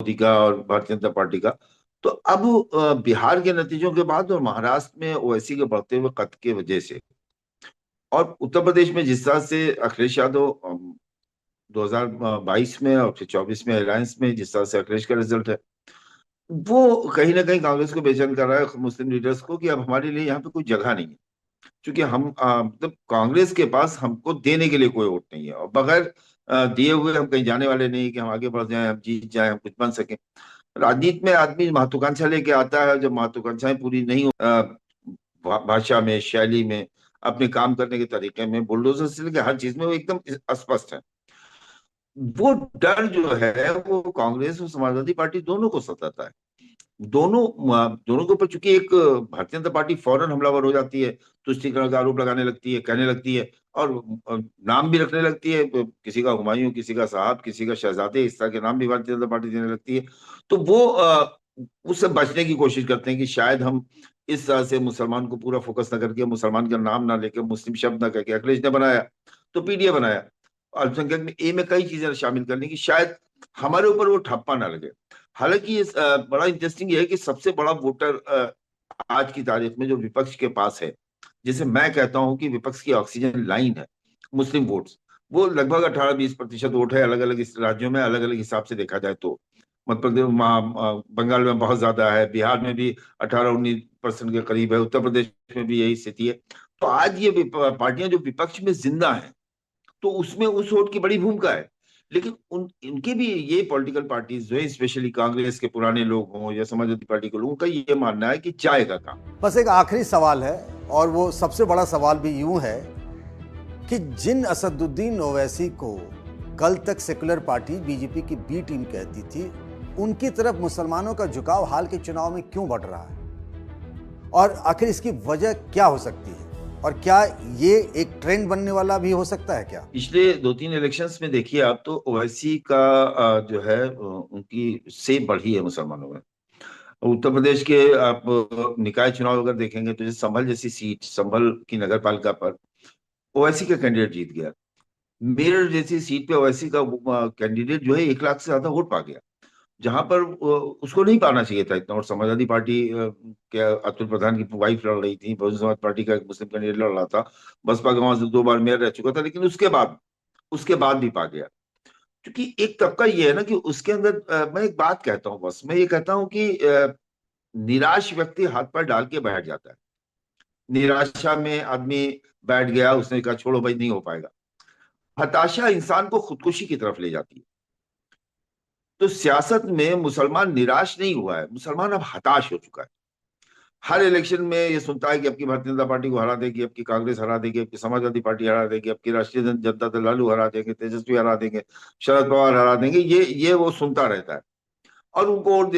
मोदी का और भारतीय जनता पार्टी का। तो अब बिहार के नतीजों के बाद और महाराष्ट्र में ओवैसी के बढ़ते हुए कद के वजह से, और उत्तर प्रदेश में जिस तरह से अखिलेश यादव 2022 में और फिर 24 में अलायंस में जिस तरह से अखिलेश का रिजल्ट है, वो कहीं ना कहीं कांग्रेस को बेचैन कर रहा है, मुस्लिम लीडर्स को, कि अब हमारे लिए यहाँ पे कोई जगह नहीं है। क्योंकि हम मतलब कांग्रेस के पास हमको देने के लिए कोई वोट नहीं है, और बगैर दिए हुए हम कहीं जाने वाले नहीं, कि हम आगे बढ़ जाएं, हम जीत जाएं, हम कुछ बन सकें। राजनीति में आदमी महत्वाकांक्षा लेके आता है, जब महत्वाकांक्षाएं पूरी नहीं हो भाषा में, शैली में, अपने काम करने के तरीके में, बुलडोजर से लेकर हर चीज में वो एकदम स्पष्ट है। वो डर जो है वो कांग्रेस और समाजवादी पार्टी दोनों को सताता है। दोनों दोनों के ऊपर चूंकि एक भारतीय जनता पार्टी फौरन हमलावर हो जाती है, तुष्टीकरण का आरोप लगाने लगती है, कहने लगती है, और नाम भी रखने लगती है, किसी का हुमायूं, किसी का साहब, किसी का शहजादे, इस तरह के नाम भी भारतीय जनता पार्टी देने लगती है। तो वो उससे बचने की कोशिश करते हैं कि शायद हम इस तरह से मुसलमान को पूरा फोकस न करके, मुसलमान का नाम ना लेके, मुस्लिम शब्द ना करके, अखिलेश ने बनाया तो पीडीए बनाया, अल्पसंख्यक में ए में कई चीजें शामिल करने की, शायद हमारे ऊपर वो ठप्पा ना लगे। हालांकि ये बड़ा इंटरेस्टिंग ये है कि सबसे बड़ा वोटर आज की तारीख में जो विपक्ष के पास है, जिसे मैं कहता हूं कि विपक्ष की ऑक्सीजन लाइन है, मुस्लिम वोट्स, वो लगभग 18-20% वोट है, अलग अलग इस राज्यों में अलग अलग हिसाब से देखा जाए तो। मध्य प्रदेश, बंगाल में बहुत ज्यादा है, बिहार में भी 18-19% के करीब है, उत्तर प्रदेश में भी यही स्थिति है। तो आज ये पार्टियां जो विपक्ष में जिंदा हैं, तो उसमें उस वोट की बड़ी भूमिका है। लेकिन इनके भी ये पॉलिटिकल पार्टीज जो है, स्पेशली कांग्रेस के पुराने लोग हों या समाजवादी पार्टी के लोगों का ये मानना है कि जाएगा काम। बस एक आखिरी सवाल है, और वो सबसे बड़ा सवाल भी यूं है कि जिन असदुद्दीन ओवैसी को कल तक सेकुलर पार्टी बीजेपी की बी टीम कहती थी, उनकी तरफ मुसलमानों का झुकाव हाल के चुनाव में क्यों बढ़ रहा है, और आखिर इसकी वजह क्या हो सकती है, और क्या ये एक ट्रेंड बनने वाला भी हो सकता है क्या? पिछले 2-3 इलेक्शंस में देखिए आप, तो ओवैसी का जो है उनकी से बढ़ी है मुसलमानों में। उत्तर प्रदेश के आप निकाय चुनाव अगर देखेंगे, तो जैसे संभल जैसी सीट, संभल की नगर पालिका पर ओवैसी का कैंडिडेट जीत गया। मेरठ जैसी सीट पे ओवैसी का कैंडिडेट जो है 1 लाख से ज्यादा वोट पा गया, जहां पर उसको नहीं पाना चाहिए था इतना। और समाजवादी पार्टी के अतुल प्रधान की वाइफ लड़ रही थी, बहुजन समाज पार्टी का एक मुस्लिम कैंडिडेट लड़ रहा था, बसपा गांव से 2 बार मेयर रह चुका था, लेकिन उसके बाद भी पा गया। क्योंकि एक तबका ये है ना कि उसके अंदर मैं एक बात कहता हूँ, बस मैं ये कहता हूँ कि निराश व्यक्ति हाथ पर डाल के बैठ जाता है। निराशा में आदमी बैठ गया, उसने कहा छोड़ो भाई, नहीं हो पाएगा। हताशा इंसान को खुदकुशी की तरफ ले जाती है। तो सियासत में मुसलमान निराश नहीं हुआ है, मुसलमान अब हताश हो चुका है। हर इलेक्शन में ये सुनता है कि अब की भारतीय जनता पार्टी को हरा देगी, अब की कांग्रेस हरा देगी, अब की समाजवादी पार्टी हरा देगी, अब की राष्ट्रीय जनता दल लालू हरा देंगे, तेजस्वी हरा देंगे, शरद पवार हरा देंगे, ये वो सुनता रहता है और उनको वोट